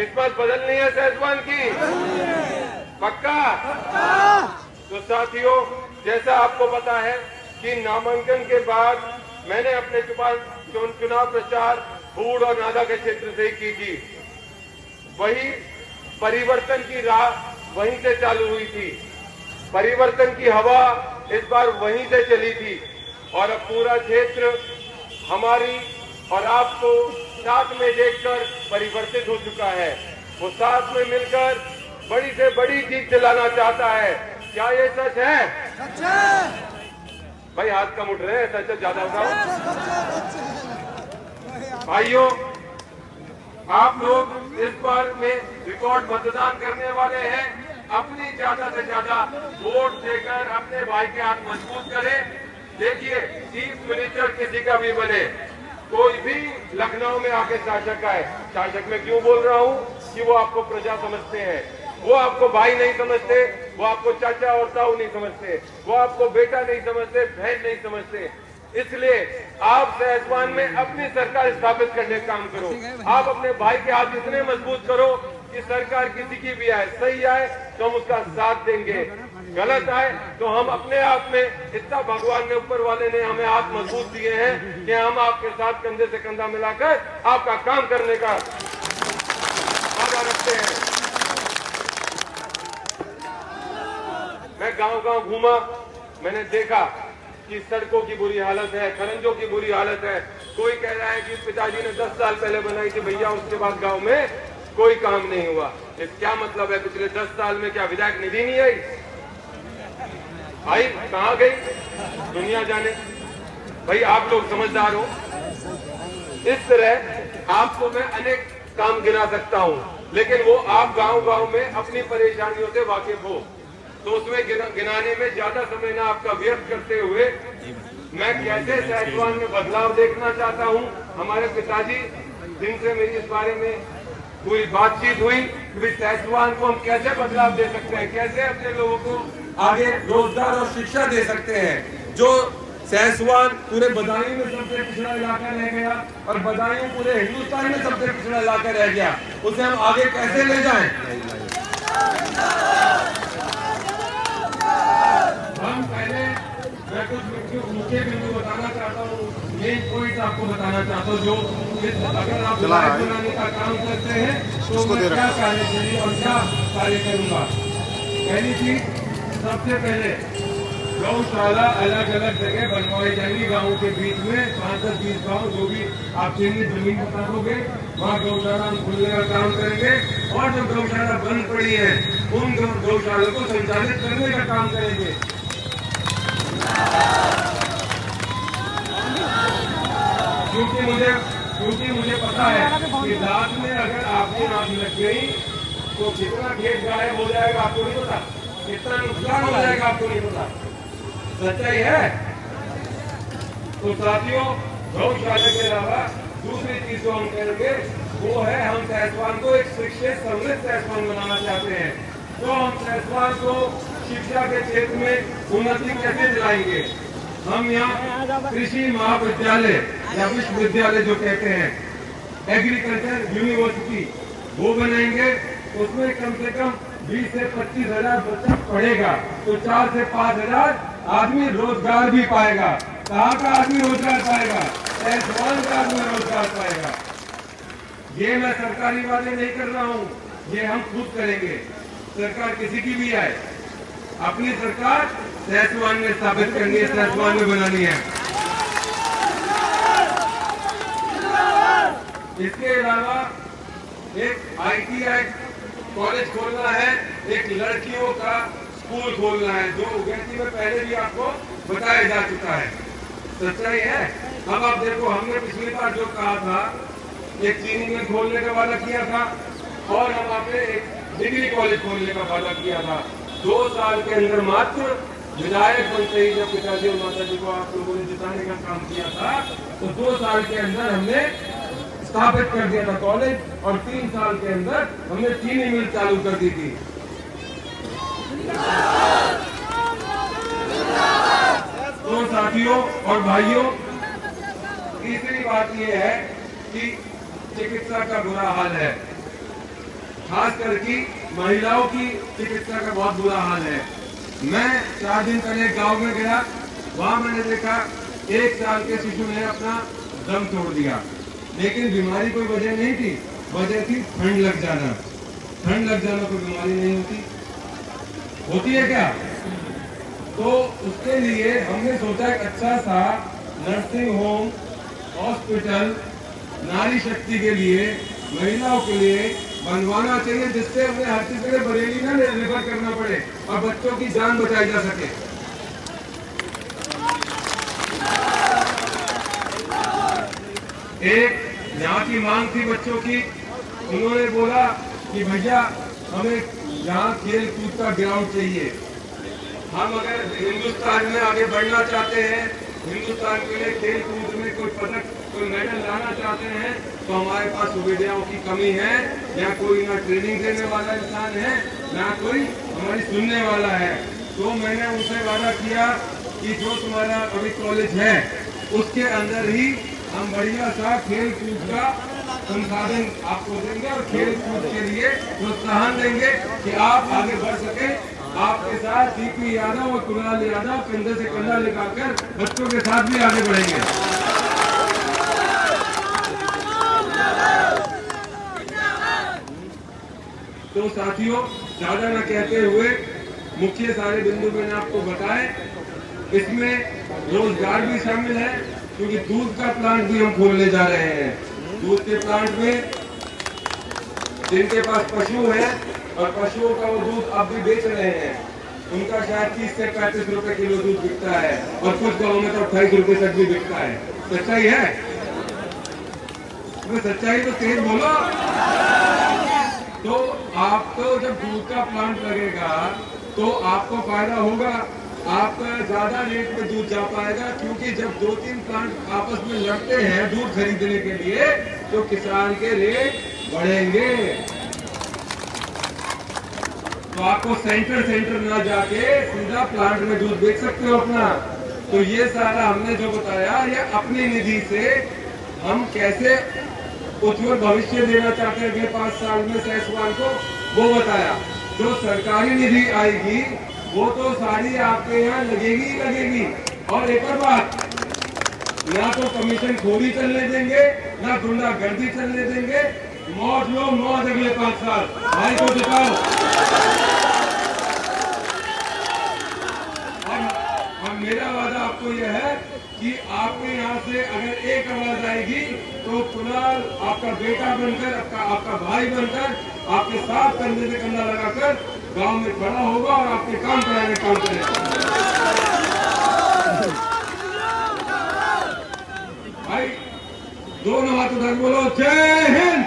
किस्मत बदलनी है सहसवान की, पक्का? तो साथियों, जैसा आपको पता है कि नामांकन के बाद मैंने अपने चुनाव प्रचार बूढ़ और नादा के क्षेत्र से ही की थी। वही परिवर्तन की राह वहीं से चालू हुई थी, परिवर्तन की हवा इस बार वहीं से चली थी और अब पूरा क्षेत्र हमारी और आपको साथ में देखकर परिवर्तित हो चुका है। वो साथ में मिलकर बड़ी से बड़ी जीत दिलाना चाहता है। क्या ये सच है? सच है भाई, हाथ कम उठ रहे हैं, सच ज्यादा उठाओ। भाइयों, आप लोग इस बार में रिकॉर्ड मतदान करने वाले हैं। अपनी ज्यादा से ज्यादा वोट देकर अपने भाई के हाथ मजबूत करें। देखिए, चीफ मिनिस्टर किसी का भी बने, कोई भी लखनऊ में आके शासक आए, शासक में क्यों बोल रहा हूँ कि वो आपको प्रजा समझते हैं, वो आपको भाई नहीं समझते, वो आपको चाचा और ताऊ नहीं समझते, वो आपको बेटा नहीं समझते, बहन नहीं समझते। इसलिए आप सहसवान में अपनी सरकार स्थापित करने का काम करो। आप अपने भाई के हाथ इतने मजबूत करो कि सरकार किसी की भी आए, सही आए तो हम उसका साथ देंगे, गलत आए तो हम अपने आप में, इतना भगवान ने, ऊपर वाले ने हमें हाथ मजबूत दिए हैं कि हम आपके साथ कंधे से कंधा मिलाकर आपका काम करने का वादा रखते हैं। मैं गांव-गांव घूमा, मैंने देखा कि सड़कों की बुरी हालत है, खरंजों की बुरी हालत है। कोई कह रहा है कि पिताजी ने 10 साल पहले बनाई थी भैया, उसके बाद गांव में कोई काम नहीं हुआ। इस क्या मतलब है? पिछले 10 साल में क्या विधायक निधि नहीं आई? भाई कहाँ गई? दुनिया जाने। भाई आप लोग समझदार हो। इस तरह आपको मैं अनेक काम गिना सकता हूँ, लेकिन वो आप गांव-गांव में अपनी परेशानियों से वाकिफ हो, तो उसमें गिनाने में ज्यादा समय ना आपका व्यर्थ करते हुए मैं कैसे सहसवान में बदलाव देखना चाहता हूँ। हमारे पिताजी दिन से मेरी इस बारे में पूरी बातचीत हुई कि सहसवान को हम कैसे बदलाव दे सकते हैं, कैसे अपने लोगों को आगे रोजगार और शिक्षा दे सकते हैं। जो सहसवान पूरे बदायूं में सबसे पिछड़ा इलाका रह गया और बदायूं पूरे हिंदुस्तान में सबसे पिछड़ा इलाका रह गया, उसे हम आगे कैसे ले जाएं? हम पहले मैं कुछ मुख्य बिंदु बताना चाहता हूँ, मेन पॉइंट आपको बताना चाहता हूँ, जो अगर आप विधायक बनाने का काम करते हैं तो मैं क्या कार्यशैली और क्या कार्य करूँगा। पहली चीज, सबसे पहले गौशाला अलग अलग जगह बनवाई जाएंगी गाँव के बीच में, 5-10-20 गाँव जो भी आप जितनी जमीन बता दोगे वहाँ गौशाला हम खुलने का काम करेंगे। और जो गौशाला बंद पड़ी है उन गौशाला को संचालित करने का काम करेंगे। क्योंकि मुझे पता है कि रात में अगर आपकी आँख लग गई तो कितना खेत गायब हो जाएगा आपको नहीं पता, कितना नुकसान हो जाएगा आपको नहीं पता। सच्चाई है। तो साथियों, गौशाला के अलावा दूसरी चीज जो हम करेंगे वो है, हम सहसवान को एक शिक्षित समृद्ध सहसवान बनाना चाहते हैं। तो हम सहसवान को शिक्षा के क्षेत्र में उन्नति कैसे दिलाएंगे? हम यहाँ कृषि महाविद्यालय या विश्वविद्यालय जो कहते हैं, एग्रीकल्चर यूनिवर्सिटी, वो बनाएंगे। उसमें कम से कम 20 से 25 हजार बच्चा पढ़ेगा तो 4 से 5 हजार आदमी रोजगार भी पाएगा। कहाँ का आदमी रोजगार पाएगा? सहसवान का आदमी रोजगार पाएगा। ये मैं सरकारी वाले नहीं कर रहा हूँ, ये हम खुद करेंगे। सरकार किसी की भी आए, अपनी सरकार सहसवान में स्थापित करनी है, सहसवान में बनानी है। इसके अलावा एक ITI कॉलेज खोलना है, एक लड़कियों का स्कूल खोलना है, जो उगैती में पहले भी आपको बताया जा चुका है। सच्चाई है। अब आप देखो, हमने पिछली बार जो कहा था, एक चीनी मिल खोलने का वादा किया था और हम आपने एक डिग्री कॉलेज खोलने का वादा किया था। 2 साल के अंदर मात्र विधायक बनते ही जब पिताजी और माता जी को आप लोगों ने जिताने का काम किया था, तो 2 साल के अंदर हमने स्थापित कर दिया था कॉलेज और 3 साल के अंदर हमने चीनी मिल चालू कर दी थी। तो साथियों और भाइयों, तीसरी बात यह है कि चिकित्सा का बुरा हाल है। खास करके महिलाओं की चिकित्सा का बहुत बुरा हाल है। मैं 4 दिन पहले गांव में गया, वहां मैंने देखा 1 साल के शिशु ने अपना दम तोड़ दिया, लेकिन बीमारी कोई वजह नहीं थी, वजह थी ठंड लग जाना। ठंड लग जाना कोई बीमारी नहीं होती है क्या? तो उसके लिए हमने सोचा एक अच्छा सा नर्सिंग होम, हॉस्पिटल नारी शक्ति के लिए, महिलाओं के लिए बनवाना चाहिए, जिससे हमें हर चीज के लिए बरेली ना निर्भर करना पड़े और बच्चों की जान बचाई जा सके। एक यहाँ की मांग थी बच्चों की, उन्होंने बोला कि भैया हमें यहाँ खेल कूद का ग्राउंड चाहिए। हम अगर हिंदुस्तान में आगे बढ़ना चाहते हैं, हिंदुस्तान के लिए खेल कूद में कोई पदक, कोई मेडल लाना चाहते हैं, तो हमारे पास सुविधाओं की कमी है। यहाँ कोई ना ट्रेनिंग देने वाला इंसान है, ना कोई हमारी सुनने वाला है। तो मैंने उनसे वादा किया कि जो तुम्हारा अभी कॉलेज है उसके अंदर ही हम बढ़िया सा खेल कूद का संसाधन आपको देंगे और खेल कूद के लिए प्रोत्साहन देंगे कि आप आगे बढ़ सके। आपके साथ डीपी यादव और कुणाल यादव कंधे से कंधा लगाकर बच्चों के साथ भी आगे बढ़ेंगे। तो साथियों, ज्यादा न कहते हुए मुख्य सारे बिंदु मैंने आपको बताए। इसमें रोजगार भी शामिल है, क्योंकि दूध का प्लांट भी हम खोलने जा रहे हैं। दूध के प्लांट में जिनके पास पशु है और पशुओं का वो दूध अब भी बेच रहे हैं, उनका शायद 30 से 35 रुपए किलो दूध बिकता है और कुछ गाँव में तो 28 रुपए तक भी बिकता है। सच्चाई है? तो सच्चाई तो तेज बोलो। तो आपको जब दूध का प्लांट लगेगा तो आपको फायदा होगा, आपका ज्यादा रेट में दूध जा पाएगा, क्योंकि जब 2-3 प्लांट आपस में लड़ते हैं दूध खरीदने के लिए तो किसान के रेट बढ़ेंगे। तो आपको सेंटर ना जाके सीधा प्लांट में दूध बेच सकते हो अपना। तो ये सारा हमने जो बताया, ये अपनी निधि से हम कैसे उज्जवल भविष्य देना चाहते हैं अगले 5 साल में सैसवान को, वो बताया। जो सरकारी निधि आएगी वो तो सारी आपके यहाँ लगेगी। और एक और बात, ना तो कमीशन खोरी चलने देंगे, ना गुंडागर्दी चलने देंगे। मौज लो मौज अगले 5 साल। भाई को जिताओ। और मेरा वादा आपको यह है कि आपके यहाँ से अगर एक आवाज आएगी तो कुणाल आपका बेटा बनकर, आपका भाई बनकर आपके साथ कंधे से कंधा लगाकर गांव में खड़ा होगा और आपके काम कराने काम करेगा। भाई दोनों हाथ उठाकर बोलो, जय हिंद,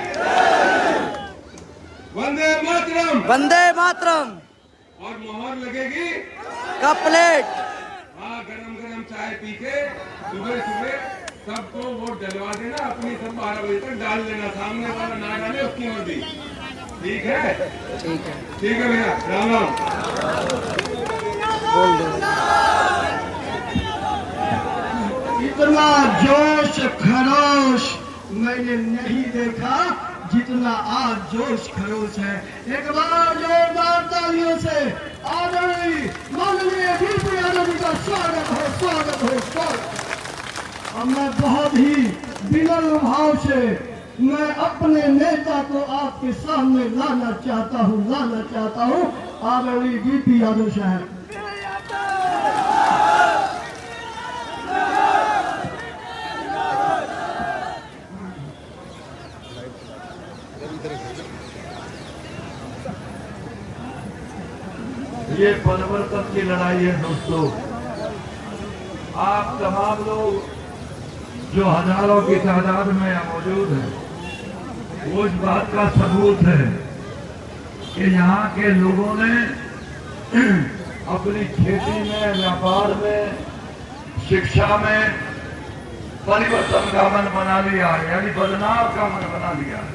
वंदे मातरम, वंदे मातरम। और मोहर लगेगी का प्लेट। हाँ, गरम चाय पी के सुबह सबको वोट डलवा देना अपनी, सब 12 बजे तक डाल देना, सामने वाला ना डाले उसकी मर्जी। ठीक है? ठीक है भैया, राम राम। बोल दो। इतना जोश खरोश मैंने नहीं देखा जितना आज जोश खरोश है। एक बार जोरदार तालियों से आदरणीय माननीय डीपी यादव जी का स्वागत हो। अब मैं बहुत ही विनम्र भाव से मैं अपने नेता को आपके सामने लाना चाहता हूँ आदरणीय डीपी यादव साहब। ये परिवर्तन की लड़ाई है दोस्तों। आप तमाम लोग जो हजारों की तादाद में मौजूद हैं, वो इस बात का सबूत है कि यहाँ के लोगों ने अपनी खेती में, व्यापार में, शिक्षा में परिवर्तन का मन बना लिया है, यानी बदलाव का मन बना लिया है।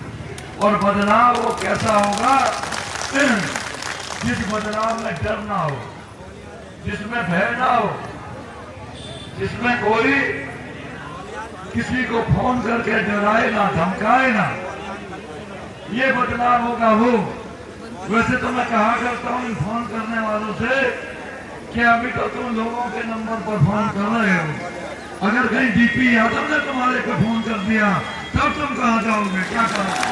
और बदलाव वो कैसा होगा जिस बदलाव में डर ना हो, जिसमें भय ना हो, जिसमें कोई किसी को फोन करके डराए ना, धमकाए ना। ये बदलाव होगा वो। वैसे तो मैं कहा करता हूँ फोन करने वालों से कि अभी तो तुम लोगों के नंबर पर फोन कर रहे हो, अगर कहीं डीपी यादव ने तुम्हारे को फोन कर दिया तब तुम कहाँ जाओगे, क्या करोगे?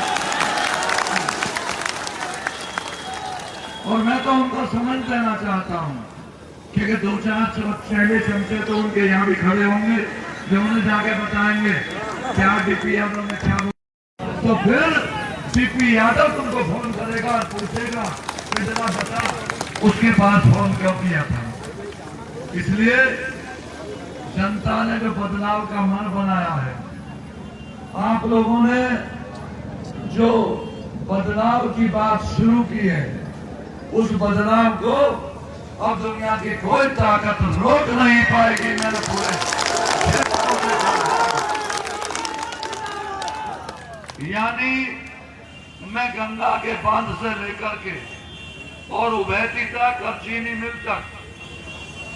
और मैं तो उनको समझ देना चाहता हूँ कि 2-4 चेले चमचे तो उनके यहाँ भी खड़े होंगे जो उन्हें जाके बताएंगे क्या डीपी यादव ने क्या बोला। तो फिर डीपी यादव तुमको फोन करेगा और पूछेगा कि जरा बता उसके पास फोन क्यों किया था। इसलिए जनता ने जो बदलाव का मन बनाया है, आप लोगों ने जो बदलाव की बात शुरू की है, उस बदलाव को अब दुनिया की कोई ताकत रोक नहीं पाएगी। मैंने पूरे यानी मैं गंगा के बांध से लेकर के और उभयती तक और चीनी मिल तक,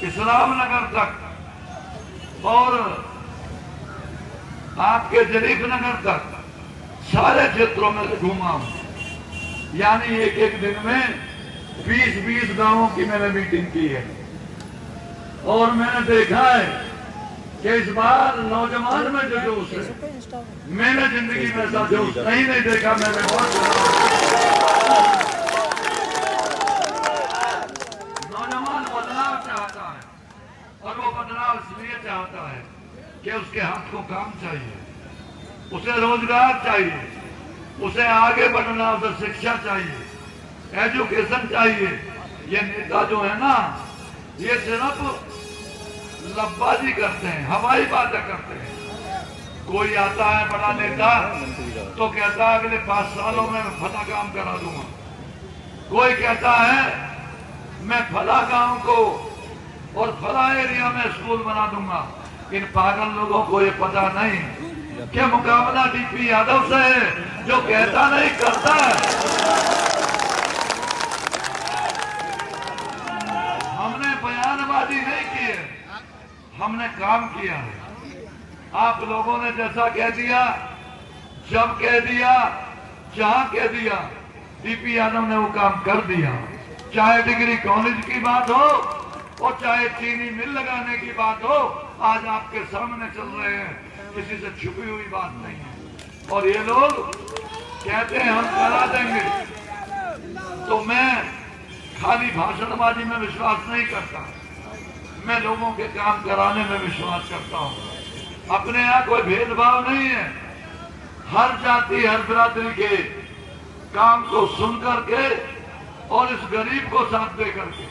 इस्लाम नगर तक और आपके जरीफ नगर तक सारे क्षेत्रों में घूमा हूं। यानी एक एक दिन में 20-20 गांवों की मैंने मीटिंग की है और मैंने देखा है कि इस बार नौजवान में जो जोश है, मैंने जिंदगी में ऐसा जोश नहीं देखा। मैंने बहुत नौजवान बदलाव चाहता है और वो बदलाव इसलिए चाहता है कि उसके हाथ को काम चाहिए, उसे रोजगार चाहिए, उसे आगे बढ़ना, उसे शिक्षा चाहिए, एजुकेशन चाहिए। ये नेता जो है ना, ये सिर्फ लब्बाजी करते हैं, हवाई बातें करते हैं। कोई आता है बड़ा नेता तो कहता है अगले 5 सालों में मैं फला काम करा दूंगा। कोई कहता है मैं फला गांव को और फला एरिया में स्कूल बना दूंगा। इन पागल लोगों को ये पता नहीं कि मुकाबला डीपी यादव से है जो कहता नहीं करता है। हमने बयानबाजी नहीं की है, हमने काम किया है। आप लोगों ने जैसा कह दिया, जब कह दिया, जहां कह दिया, डीपी यादव ने वो काम कर दिया। चाहे डिग्री कॉलेज की बात हो और चाहे चीनी मिल लगाने की बात हो, आज आपके सामने चल रहे हैं, किसी से छुपी हुई बात नहीं है। और ये लोग कहते हैं हम करा देंगे, तो मैं खाली भाषणबाजी में विश्वास नहीं करता, मैं लोगों के काम कराने में विश्वास करता हूँ। अपने यहाँ कोई भेदभाव नहीं है, हर जाति हर बिरादरी के काम को सुन करके और इस गरीब को साथ दे करके,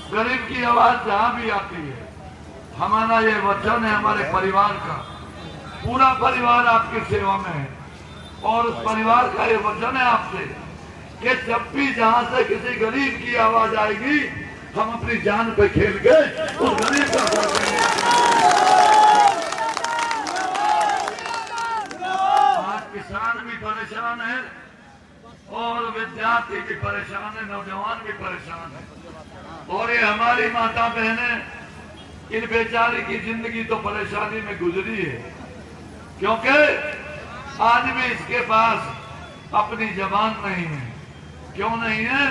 गरीब की आवाज जहां भी आती है, हमारा ये वचन है हमारे परिवार का, पूरा परिवार आपकी सेवा में है और उस परिवार का ये वचन है आपसे कि जब भी जहां से किसी गरीब की आवाज आएगी, हम अपनी जान पे खेल के उस गरीब का साथ देंगे। आज किसान भी परेशान है और विद्यार्थी भी परेशान है, नौजवान भी परेशान है। और ये हमारी माता बहनें, इन बेचारी की जिंदगी तो परेशानी में गुजरी है, क्योंकि आज भी इसके पास अपनी जबान नहीं है। क्यों नहीं है?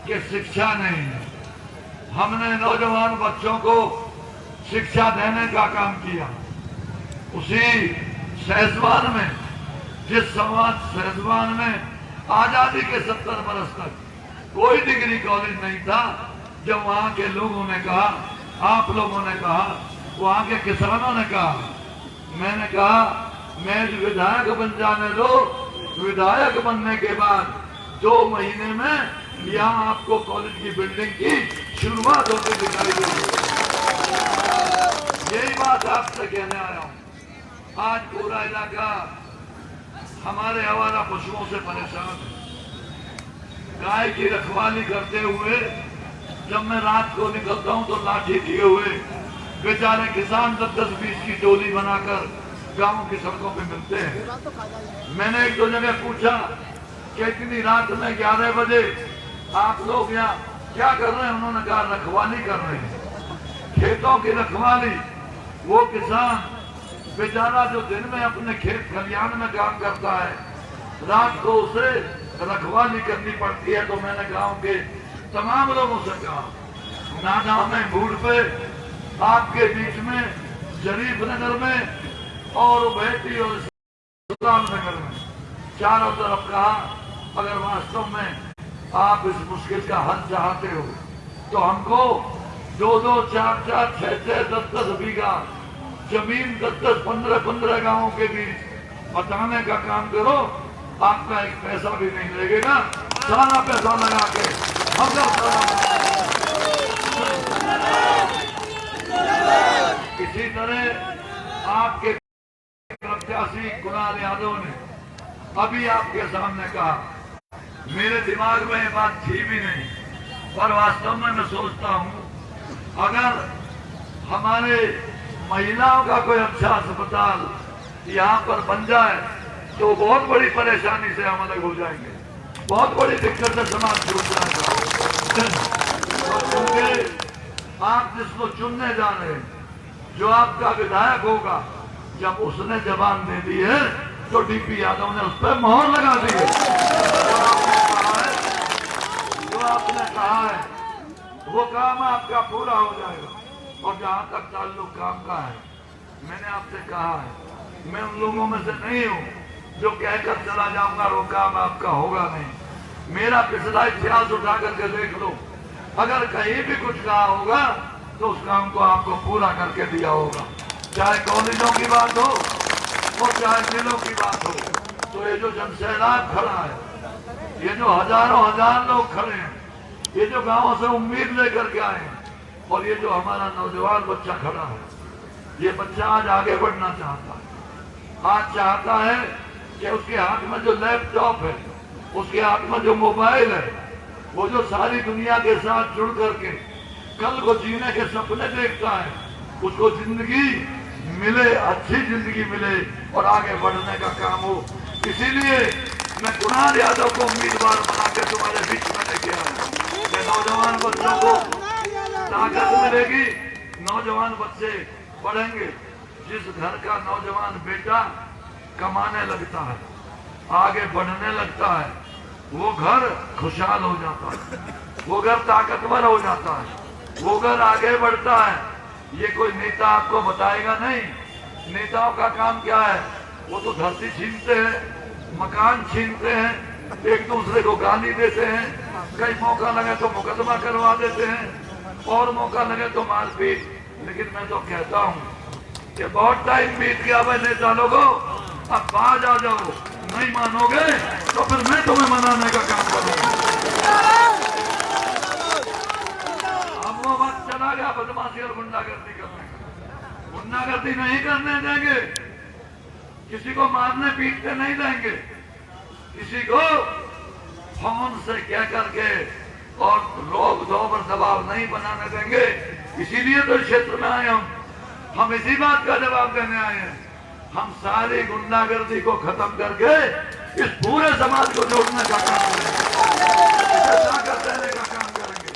कि शिक्षा नहीं है। हमने नौजवान बच्चों को शिक्षा देने का काम किया। उसी सहसवान में, जिस समाज सहसवान में आजादी के 70 बरस तक कोई डिग्री कॉलेज नहीं था, जब वहां के लोगों ने कहा, आप लोगों ने कहा, वहां के किसानों ने कहा, मैंने कहा मैं विधायक बन जाने दो, विधायक बनने के बाद 2 महीने में यहाँ आपको कॉलेज की बिल्डिंग की शुरुआत होती दिखाई देगी। यही बात आपसे कहने आया हूँ। आज पूरा इलाका हमारे आवारा पशुओं से परेशान है। गाय की रखवाली करते हुए जब मैं रात को निकलता हूँ तो लाठी लिए हुए बेचारे किसान 10-20 की टोली बनाकर गांव की सड़कों पे मिलते हैं। मैंने 1-2 जगह पूछा कि इतनी रात में 11 बजे आप लोग यहाँ क्या कर रहे हैं? उन्होंने कहा रखवाली कर रहे हैं, खेतों की रखवाली। वो किसान बेचारा जो दिन में अपने खेत खलियान में काम करता है, रात को उसे रखवाली करनी पड़ती है। तो मैंने गांव के तमाम लोगों से कहा, नाना में भूड़ पे आपके बीच में शरीफ नगर में और बेटी और इस्लाम नगर में चारों तरफ कहा, अगर वास्तव में आप इस मुश्किल का हल चाहते हो तो हमको 2-2, 4-4, 6-6, 10-10 बीघा जमीन 10-10, 15-15 गांवों के बीच बताने का काम करो। आपका एक पैसा भी नहीं लगेगा, सारा पैसा लगा के हम इसी तरह आपके प्रत्याशी कुणाल यादव ने अभी आपके सामने कहा, मेरे दिमाग में ये बात थी भी नहीं, पर वास्तव में मैं सोचता हूं अगर हमारे महिलाओं का कोई अच्छा अस्पताल यहाँ पर बन जाए तो बहुत बड़ी परेशानी से हम अलग हो जाएंगे, बहुत बड़ी दिक्कत से समाज छूट जाएगा। क्योंकि आप जिसको चुनने जा रहे हैं, जो आपका विधायक होगा, जब उसने जबान दे दी है तो डीपी यादव ने उस पर मोहर लगा दी है। जो आपने कहा है वो काम आपका पूरा हो जाएगा। और जहां तक ताल्लुक काम का है, मैंने आपसे कहा है, मैं उन लोगों में से नहीं हूं जो कहकर चला जाऊंगा वो काम आपका होगा नहीं। मेरा पिछला इतिहास उठा करके देख लो, अगर कहीं भी कुछ कहा होगा तो उस काम को आपको पूरा करके दिया होगा, चाहे कॉलेजों की बात हो और चाहे जिलों की बात हो। तो ये जो जनसैलाब खड़ा है, ये जो हजारों हजार लोग खड़े हैं, ये जो गांवों से उम्मीद लेकर के आए हैं, और ये जो हमारा नौजवान बच्चा खड़ा है, ये बच्चा आज आगे बढ़ना चाहता है। आज चाहता है कि उसके हाथ में जो लैपटॉप है, उसके हाथ में जो मोबाइल है, वो जो सारी दुनिया के साथ जुड़ करके कल को जीने के सपने देखता है, उसको जिंदगी मिले, अच्छी जिंदगी मिले और आगे बढ़ने का काम हो। इसीलिए मैं कुणाल यादव को उम्मीदवार बना के तुम्हारे बीच में लेके आया। नौजवान बच्चों को ताकत मिलेगी, नौजवान बच्चे पढ़ेंगे। जिस घर का नौजवान बेटा कमाने लगता है, आगे बढ़ने लगता है, वो घर खुशहाल हो जाता है, वो घर ताकतवर हो जाता है, वो घर आगे बढ़ता है। ये कोई नेता आपको बताएगा नहीं। नेताओं का काम क्या है? वो तो धरती छीनते हैं, मकान छीनते हैं, एक दूसरे को गाली देते हैं, कई मौका लगे तो मुकदमा करवा देते हैं, और मौका लगे तो मारपीट। लेकिन मैं तो कहता हूँ कि बहुत टाइम बीत गया भाई नेता लोगों, अब बाज आ जाओ। नहीं मानोगे तो फिर मैं तुम्हें मनाने का काम करूंगा। अब वो वक्त चला गया बदमाशी और गुंडागर्दी करने का। गुंडागर्दी नहीं करने देंगे, किसी को मारने पीटने नहीं देंगे, किसी को फोन से कह करके और रोक दो पर दबाव नहीं बनाने देंगे। इसीलिए तो क्षेत्र में आए हम इसी बात का जवाब देने आए हैं। हम सारी गुंडागर्दी को खत्म करके इस पूरे समाज को जोड़ने का काम करेंगे, ताकत देने का काम करेंगे।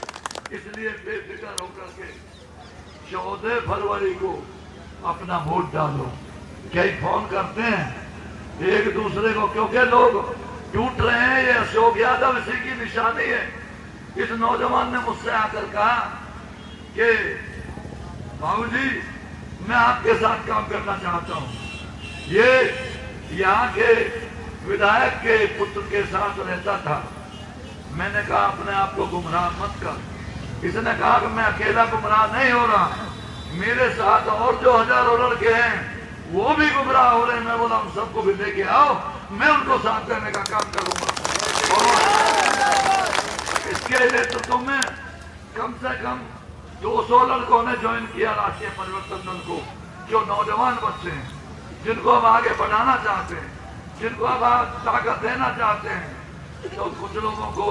इसलिए बेफिक्र होकर के 14 फरवरी को अपना वोट डालो। कई फोन करते हैं एक दूसरे को, क्योंकि लोग टूट रहे हैं। ये अशोक यादव इसी की निशानी है। इस नौजवान ने मुझसे आकर कहा कि बाबूजी मैं आपके साथ काम करना चाहता हूं। ये यहाँ के विधायक के पुत्र के साथ रहता था। मैंने कहा अपने आप को गुमराह मत कर। इसने कहा कि मैं अकेला गुमराह नहीं हो रहा, मेरे साथ और जो हजारों लड़के हैं वो भी गुमराह हो रहे हैं। मैं बोला उन सबको भी लेके आओ, मैं उनको साथ देने का काम करूंगा। और इसके नेतृत्व में कम से कम 200 लड़कों ने ज्वाइन किया राष्ट्रीय परिवर्तन दल को, जो नौजवान बच्चे हैं, जिनको हम आगे बढ़ाना चाहते हैं, जिनको अब ताकत देना चाहते हैं। तो कुछ लोगों को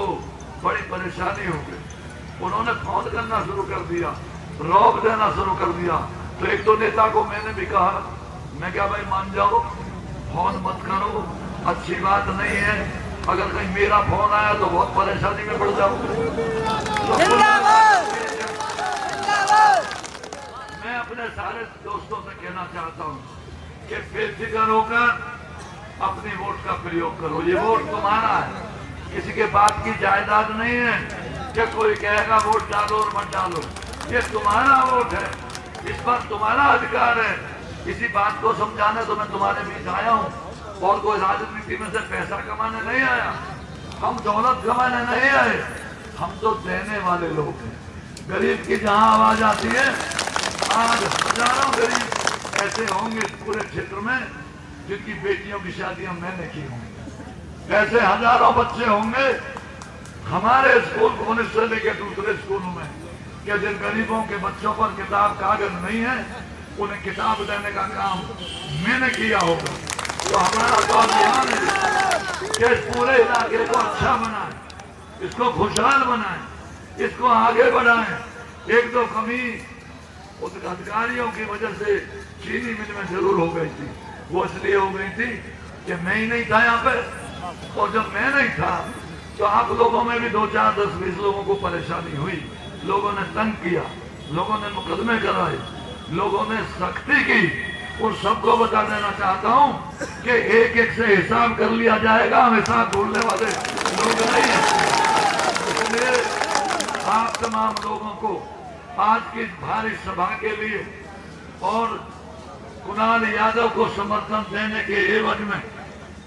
बड़ी परेशानी हो गई, उन्होंने फोन करना शुरू कर दिया, रौब देना शुरू कर दिया। तो एक तो नेता को मैंने भी कहा, मैं क्या भाई मान जाओ, फोन मत करो, अच्छी बात नहीं है। अगर कहीं मेरा फोन आया तो बहुत परेशानी में पड़ जाऊंगा। मैं अपने सारे दोस्तों से कहना चाहता हूँ कि बेफिक्र होकर अपनी वोट का प्रयोग करो। ये वोट तुम्हारा है, किसी के बाप की जायदाद नहीं है कि कोई कहेगा वोट डालो और मत डालो। ये तुम्हारा वोट है, इस पर तुम्हारा अधिकार है। इसी बात को समझाने तो मैं तुम्हारे बीच आया हूँ और कोई राजनीति में से पैसा कमाने नहीं आया, हम दौलत कमाने नहीं आए, हम तो देने वाले लोग हैं। गरीब की जहाँ आवाज आती है, आज हजारों गरीब ऐसे होंगे पूरे क्षेत्र में जिनकी बेटियों की शादियां मैंने की होंगी। ऐसे हजारों बच्चे होंगे हमारे स्कूल कॉलेज से लेकर दूसरे स्कूलों में कि जिन गरीबों के बच्चों पर किताब कागज नहीं है, उन्हें किताब देने का काम मैंने किया होगा। तो हमारा तो अभियान है कि इस पूरे इलाके को अच्छा बनाए, इसको खुशहाल बनाए, इसको आगे बढ़ाएं। एक दो कमी उस अधिकारियों की वजह से चीनी मिल में जरूर हो गई थी। वो इसलिए हो गई थी कि मैं ही नहीं था यहाँ पे, और जब मैं नहीं था तो आप लोगों में भी 2, 4, 10, 20 लोगों को परेशानी हुई। लोगों ने तंग किया, लोगों ने मुकदमे कराए, लोगों ने सख्ती की। उन सबको बता देना चाहता हूँ कि एक एक से हिसाब कर लिया जाएगा, हम हिसाब भूलने वाले लोग नहीं हैं। इसलिए आप तमाम लोगों को आज की भारी सभा के लिए और कुणाल यादव को समर्थन देने के एवज में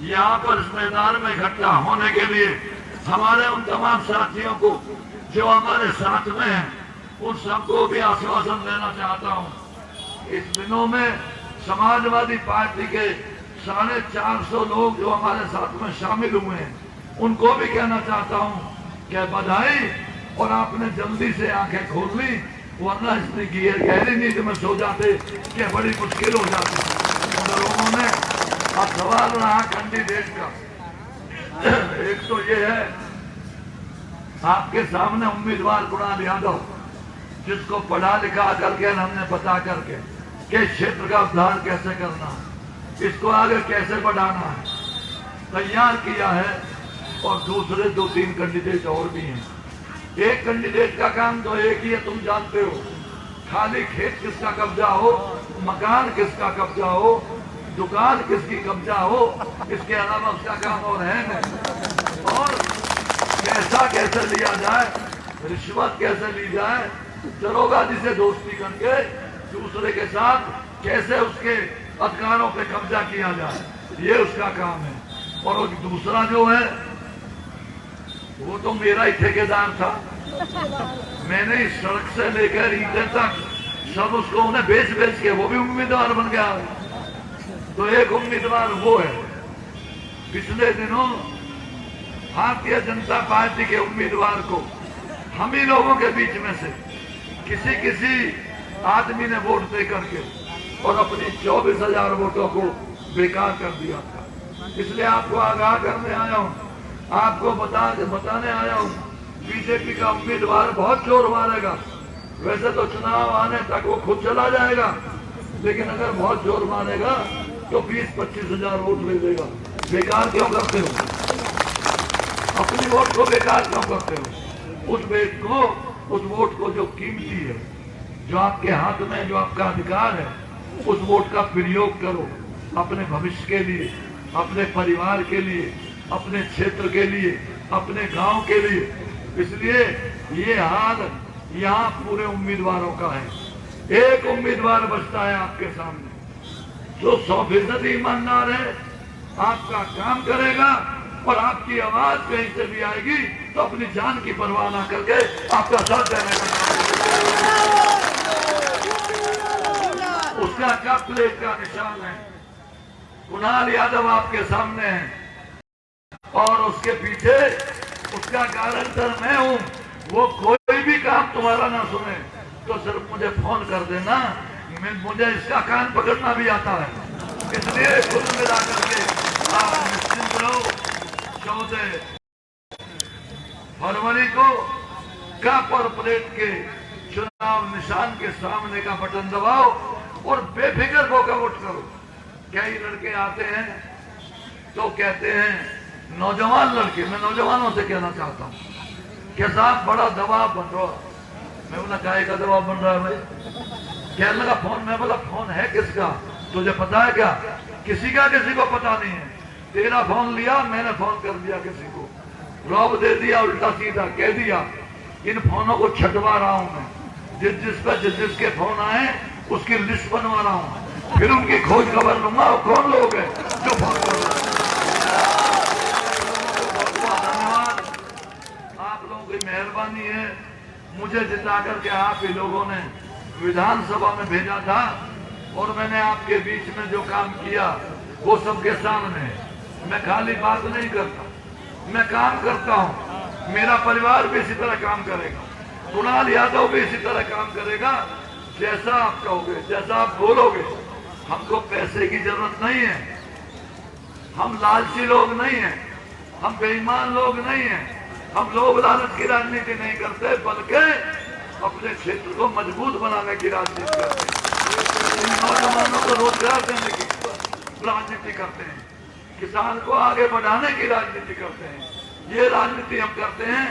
यहाँ पर इस मैदान में इकट्ठा होने के लिए हमारे उन तमाम साथियों को जो हमारे साथ में हैं, उन सबको भी आश्वासन देना चाहता हूँ। इस दिनों में समाजवादी पार्टी के 450 लोग जो हमारे साथ में शामिल हुए हैं, उनको भी कहना चाहता हूँ कि बधाई। और आपने जल्दी से आंखें खोल ली, वरना इतनी गहरी नींद में सो जाते कि बड़ी मुश्किल हो जाती। उन लोगों ने अब सवाल रहा कैंडिडेट का, एक तो ये है आपके सामने उम्मीदवार कुणाल यादव, जिसको पढ़ा लिखा करके हमने बता करके कि क्षेत्र का उद्धार कैसे करना है, इसको आगे कैसे बढ़ाना है, तैयार किया है। और दूसरे 2-3 कैंडिडेट और भी हैं। एक कैंडिडेट का काम तो एक ही है, तुम जानते हो, खाली खेत किसका कब्जा हो, मकान किसका कब्जा हो, दुकान किसकी कब्जा हो, इसके अलावा उसका काम और है नहीं। और पैसा कैसे लिया जाए, रिश्वत कैसे ली जाए, दरोगा जी से दोस्ती करके दूसरे के साथ कैसे उसके अधिकारों पे कब्जा किया जाए, ये उसका काम है। और वो दूसरा जो है वो तो मेरा ही ठेकेदार था, मैंने इस सड़क से लेकर ईटे तक सब उसको उन्हें बेच के वो भी उम्मीदवार बन गया। तो एक उम्मीदवार वो है। पिछले दिनों भारतीय जनता पार्टी के उम्मीदवार को हम ही लोगों के बीच में से किसी आदमी ने वोट दे करके और अपनी 24,000 वोटों को बेकार कर दिया था। इसलिए आपको आगाह करने आया हूँ, आपको बताने आया हूँ, बीजेपी का उम्मीदवार बहुत जोर मारेगा। वैसे तो चुनाव आने तक वो खुद चला जाएगा, लेकिन अगर बहुत जोर मारेगा तो 20-25 हजार वोट ले देगा। बेकार क्यों करते हो? अपनी वोट को बेकार क्यों करते हो? उस वोट को जो कीमती है, जो आपके हाथ में, जो आपका अधिकार है, उस वोट का प्रयोग करो अपने भविष्य के लिए, अपने परिवार के लिए, अपने क्षेत्र के लिए, अपने गांव के लिए। इसलिए ये हाल यहाँ पूरे उम्मीदवारों का है। एक उम्मीदवार बचता है आपके सामने जो 100% ईमानदार है, आपका काम करेगा और आपकी आवाज कहीं से भी आएगी तो अपनी जान की परवाह ना करके आपका साथ देने का, उसका कप प्लेट का निशान है। कुणाल यादव आपके सामने है और उसके पीछे उसका गारंटर मैं हूं। वो कोई भी काम तुम्हारा ना सुने तो सिर्फ मुझे फोन कर देना, मुझे इसका कान पकड़ना भी आता है। इसलिए कुल मिलाकर के आप निश्चिंत रहो। 14 फरवरी को कप और प्लेट के चुनाव निशान के सामने का बटन दबाओ और बेफिक्र होकर वोट करो। कई लड़के आते हैं तो कहते हैं, नौजवान लड़के, मैं नौजवानों से कहना चाहता हूँ कि साहब बड़ा दबाव बन रहा। मैं बोला काय का दबाव बन रहा है भाई? कहने लगा फोन। मैं बोला फोन है किसका, तुझे पता है क्या? किसी का किसी को पता नहीं है। तेरा फोन लिया, मैंने फोन कर दिया किसी को, रौब दे दिया, उल्टा सीधा कह दिया। इन फोनों को छटवा रहा हूं मैं, जिसके फोन आए उसकी लिस्ट बनवा रहा हूं, फिर उनकी खोज खबर लूंगा और कौन लोग हैं जो फोन कर रहे हैं। धन्यवाद, आप लोगों की मेहरबानी है। मुझे जिता करके आप ही लोगों ने विधानसभा में भेजा था और मैंने आपके बीच में जो काम किया वो सबके सामने है। मैं खाली बात नहीं करता, मैं काम करता हूं। मेरा परिवार भी इसी तरह काम करेगा, कुणाल यादव भी इसी तरह काम करेगा। जैसा आप कहोगे, जैसा आप बोलोगे। हमको पैसे की जरूरत नहीं है, हम लालची लोग नहीं हैं, हम बेईमान लोग नहीं हैं, हम लोग लालच की राजनीति नहीं करते, बल्कि अपने क्षेत्र को मजबूत बनाने की राजनीति करते हैं। इन नौजवानों को रोजगार देने की राजनीति करते हैं, किसान को आगे बढ़ाने की राजनीति करते हैं। ये राजनीति हम करते हैं,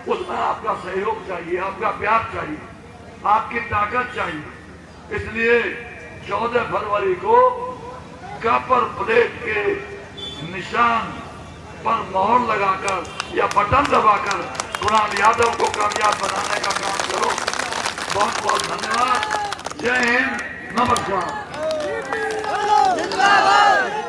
उसमें आपका सहयोग चाहिए, आपका प्यार चाहिए, आपकी ताकत चाहिए। इसलिए 14 फरवरी को कॉपर प्लेट के निशान पर मोहर लगाकर या बटन दबाकर कुणाल यादव को कामयाब बनाने का काम करो। बहुत बहुत धन्यवाद। जय हिंद, नमस्कार। जिंदाबाद।